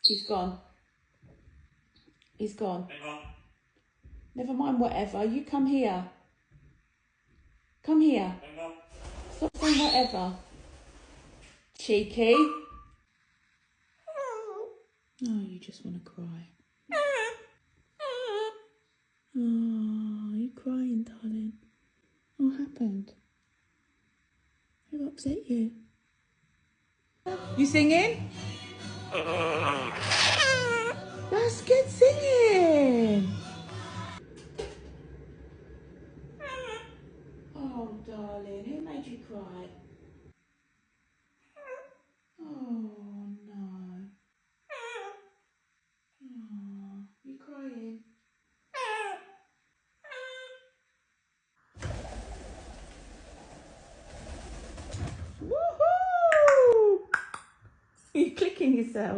He's gone. He's gone. Never mind whatever. You come here. Come here. Stop saying whatever. Cheeky. Oh, you just want to cry. Oh, you're crying, darling. What happened? Who upset you? You singing? That's good singing. Oh, darling, who made you cry? Oh, no. Oh, you crying? Woohoo! You're clicking yourself.